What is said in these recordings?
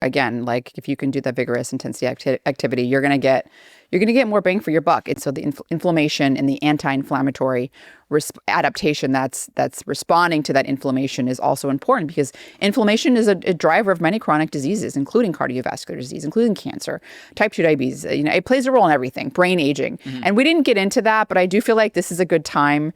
Again, like if you can do that vigorous intensity activity, you're going to get more bang for your buck. And so the inflammation and the anti-inflammatory adaptation that's responding to that inflammation is also important, because inflammation is a driver of many chronic diseases, including cardiovascular disease, including cancer, type 2 diabetes. It plays a role in everything, brain aging. And we didn't get into that, but I do feel like this is a good time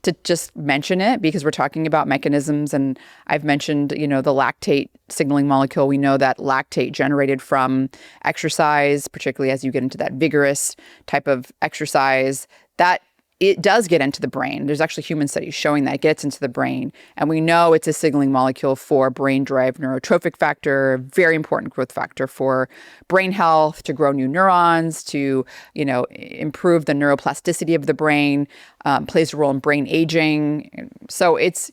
to just mention it, because we're talking about mechanisms. And I've mentioned, the lactate signaling molecule. We know that lactate generated from exercise, particularly as you get into that vigorous type of exercise, that it does get into the brain. There's actually human studies showing that it gets into the brain. And we know it's a signaling molecule for brain-derived neurotrophic factor, very important growth factor for brain health, to grow new neurons, to, improve the neuroplasticity of the brain, plays a role in brain aging. So it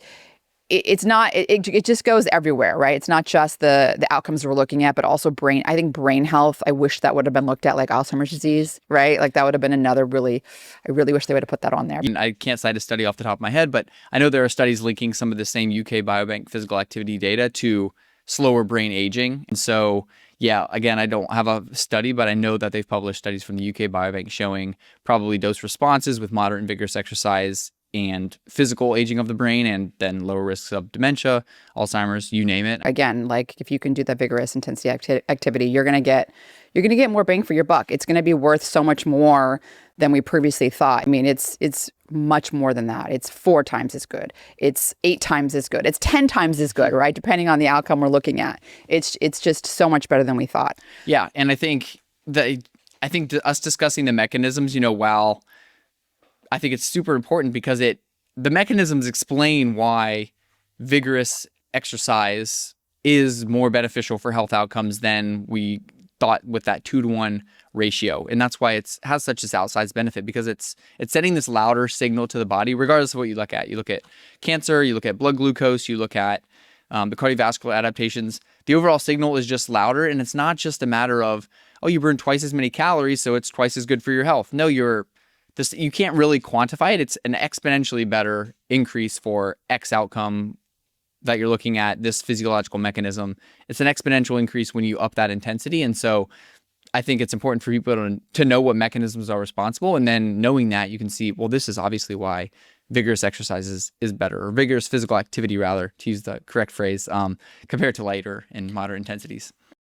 just goes everywhere, right? It's not just the outcomes we're looking at, but also brain. I think brain health, I wish that would have been looked at, like Alzheimer's disease, right? Like that would have been another I really wish they would have put that on there. I can't cite a study off the top of my head, but I know there are studies linking some of the same UK Biobank physical activity data to slower brain aging. And so, yeah, again, I don't have a study, but I know that they've published studies from the UK Biobank showing probably dose responses with moderate and vigorous exercise and physical aging of the brain, and then lower risks of dementia, Alzheimer's, you name it. Again, like if you can do that vigorous intensity activity, you're going to get more bang for your buck. It's going to be worth so much more than we previously thought. I mean, it's much more than that. It's 4 times as good. It's 8 times as good. It's 10 times as good, right? Depending on the outcome we're looking at. It's just so much better than we thought. Yeah, and I think us discussing the mechanisms, while I think it's super important, because the mechanisms explain why vigorous exercise is more beneficial for health outcomes than we thought with that 2-to-1 ratio. And that's why it has such this outsized benefit, because it's sending this louder signal to the body, regardless of what you look at. You look at cancer, you look at blood glucose, you look at the cardiovascular adaptations. The overall signal is just louder, and it's not just a matter of, you burn twice as many calories, so it's twice as good for your health. No, you can't really quantify it. It's an exponentially better increase for X outcome that you're looking at, this physiological mechanism. It's an exponential increase when you up that intensity. And so I think it's important for people to know what mechanisms are responsible. And then knowing that, you can see, well, this is obviously why vigorous exercise is better, or vigorous physical activity, rather, to use the correct phrase, compared to lighter and moderate intensities.